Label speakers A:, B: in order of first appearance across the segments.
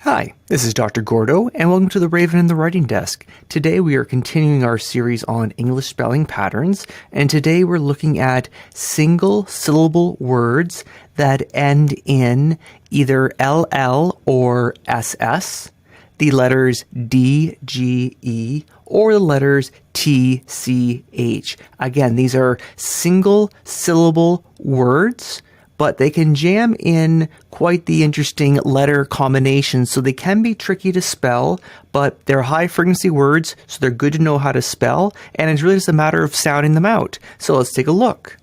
A: Hi, this is Dr. Gordo, and welcome to the Raven and the Writing Desk. Today we are continuing our series on English spelling patterns, and today we're looking at single syllable words that end in either LL or SS, the letters D, G, E, or the letters T, C, H. Again, these are single syllable words, but they can jam in quite the interesting letter combinations, so they can be tricky to spell, but they're high frequency words, so they're good to know how to spell, and it's really just a matter of sounding them out. So let's take a look.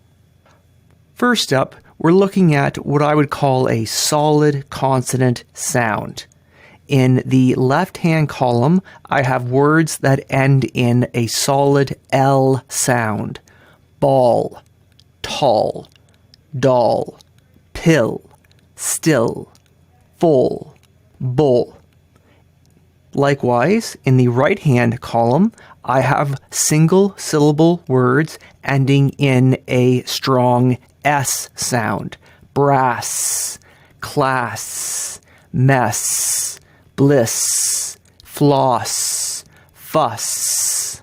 A: First up, we're looking at what I would call a solid consonant sound. In the left-hand column, I have words that end in a solid L sound. Ball, tall, doll, pill, still, full, bowl. Likewise, in the right-hand column, I have single syllable words ending in a strong S sound. Brass, class, mess, bliss, floss, fuss.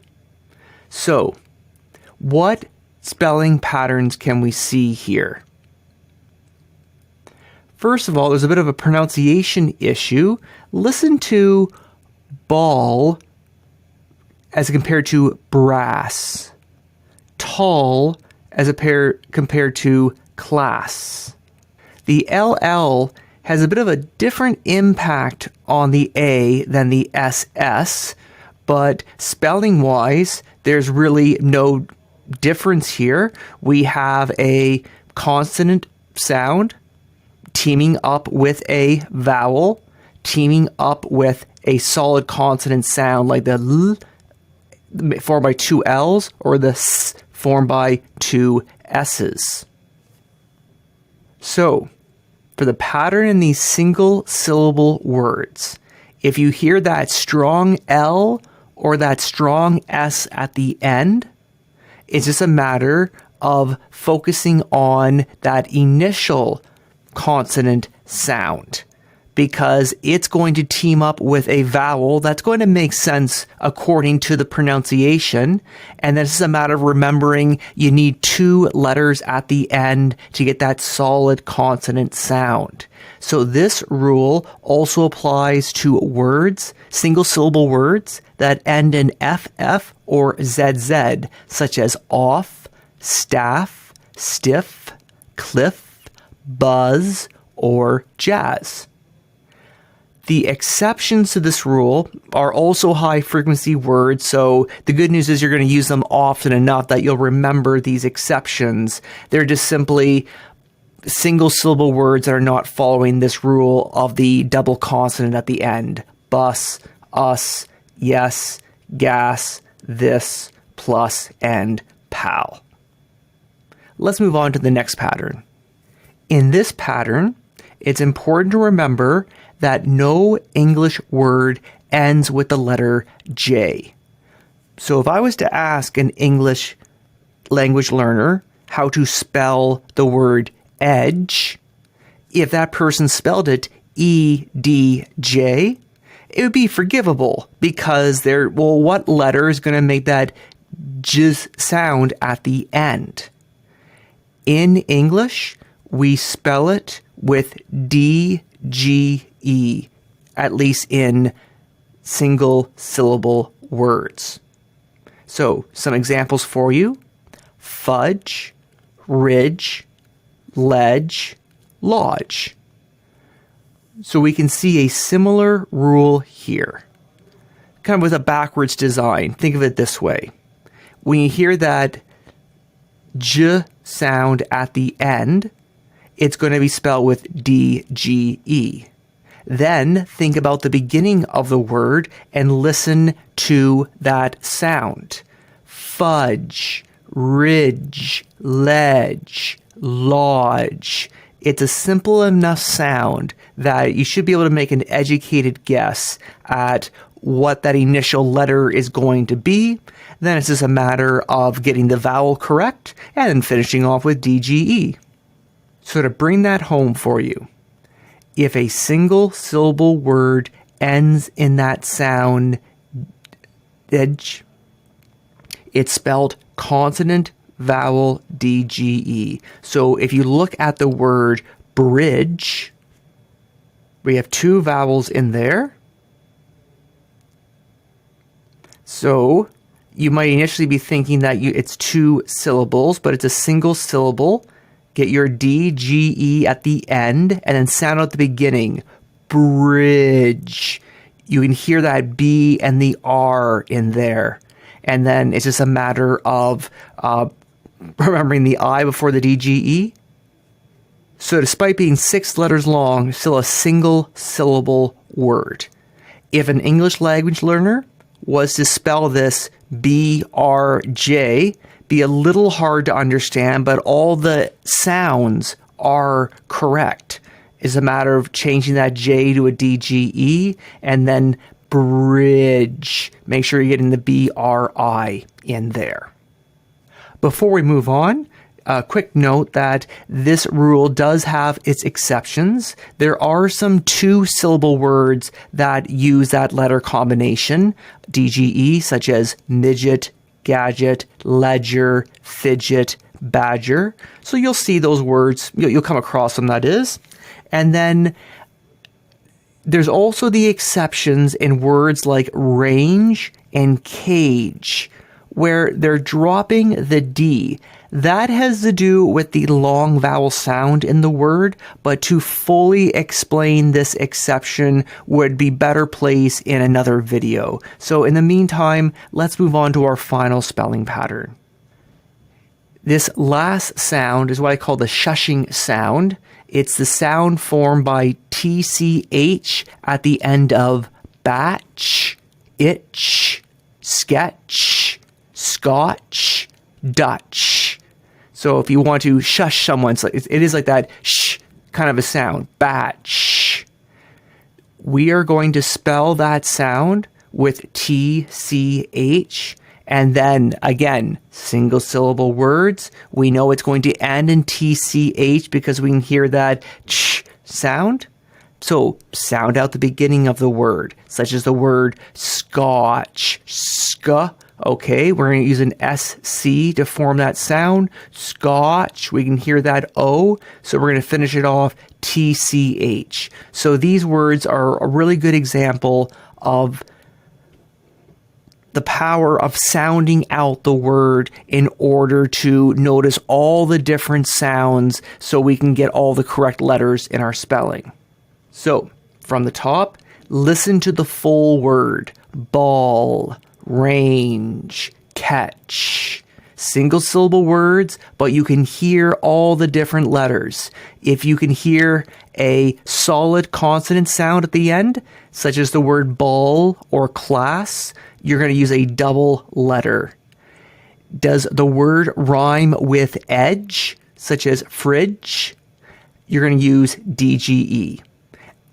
A: So, what spelling patterns can we see here? First of all, there's a bit of a pronunciation issue. Listen to ball as compared to brass, tall as compared to class. The LL has a bit of a different impact on the A than the SS, but spelling-wise, there's really no difference here. We have a consonant sound teaming up with a vowel, teaming up with a solid consonant sound like the L formed by two L's or the S formed by two S's. So, for the pattern in these single syllable words, if you hear that strong L or that strong S at the end, it's just a matter of focusing on that initial consonant sound, because it's going to team up with a vowel that's going to make sense according to the pronunciation, and then it's a matter of remembering you need two letters at the end to get that solid consonant sound. So this rule also applies to words, single syllable words that end in FF or ZZ, such as off, staff, stiff, cliff, buzz, or jazz. The exceptions to this rule are also high frequency words, so the good news is you're going to use them often enough that you'll remember these exceptions. They're just simply single syllable words that are not following this rule of the double consonant at the end. Bus, us, yes, gas, this, plus, and pal. Let's move on to the next pattern. In this pattern, it's important to remember that no English word ends with the letter J. So if I was to ask an English language learner how to spell the word edge, if that person spelled it E-D-J, it would be forgivable because what letter is going to make that J sound at the end? In English, we spell it with D-G-E, at least in single syllable words. So, some examples for you: fudge, ridge, ledge, lodge. So we can see a similar rule here, kind of with a backwards design. Think of it this way. When you hear that J sound at the end, it's going to be spelled with D-G-E. Then think about the beginning of the word and listen to that sound. Fudge, ridge, ledge, lodge. It's a simple enough sound that you should be able to make an educated guess at what that initial letter is going to be. Then it's just a matter of getting the vowel correct and then finishing off with D-G-E. So to bring that home for you, if a single syllable word ends in that sound edge, it's spelled consonant, vowel, DGE. So if you look at the word bridge, we have two vowels in there. So you might initially be thinking that it's two syllables, but it's a single syllable. Get your DGE at the end and then sound out the beginning. Bridge. You can hear that B and the R in there. And then it's just a matter of remembering the I before the DGE. So despite being 6 letters long, still a single syllable word. If an English language learner was to spell this BRJ, be a little hard to understand, but all the sounds are correct. It's a matter of changing that J to a DGE and then bridge. Make sure you're getting the BRI in there. Before we move on, a quick note that this rule does have its exceptions. There are some 2-syllable words that use that letter combination, DGE, such as midget, gadget, ledger, fidget, badger. So you'll see those words, you'll come across them, that is. And then there's also the exceptions in words like range and cage, where they're dropping the D. That has to do with the long vowel sound in the word, but to fully explain this exception would be better placed in another video. So in the meantime, let's move on to our final spelling pattern. This last sound is what I call the shushing sound. It's the sound formed by TCH at the end of batch, itch, sketch, scotch, Dutch. So if you want to shush someone, it is like that sh kind of a sound, batch. We are going to spell that sound with TCH. And then again, single syllable words. We know it's going to end in TCH because we can hear that ch sound. So sound out the beginning of the word, such as the word scotch, ska. Okay, we're going to use an SC to form that sound. Scotch, we can hear that O, so we're going to finish it off TCH. So these words are a really good example of the power of sounding out the word in order to notice all the different sounds so we can get all the correct letters in our spelling. So, from the top, listen to the full word. Ball, range, catch. Single syllable words, but you can hear all the different letters. If you can hear a solid consonant sound at the end, such as the word ball or class, you're going to use a double letter. Does the word rhyme with edge, such as fridge? You're going to use DGE.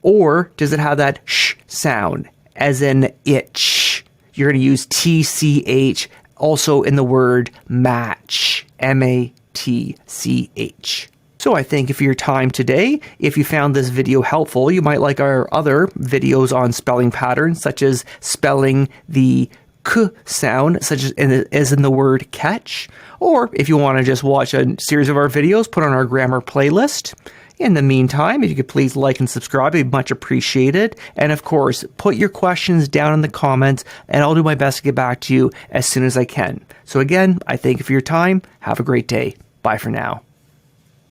A: Or does it have that sh sound, as in itch? You're going to use TCH, also in the word match, MATCH. So I thank you for your time today. If you found this video helpful, you might like our other videos on spelling patterns, such as spelling the k sound, such as in the word catch. Or if you want to just watch a series of our videos, put on our grammar playlist. In the meantime, if you could please like and subscribe, it'd be much appreciated. And of course, put your questions down in the comments, and I'll do my best to get back to you as soon as I can. So again, I thank you for your time. Have a great day. Bye for now.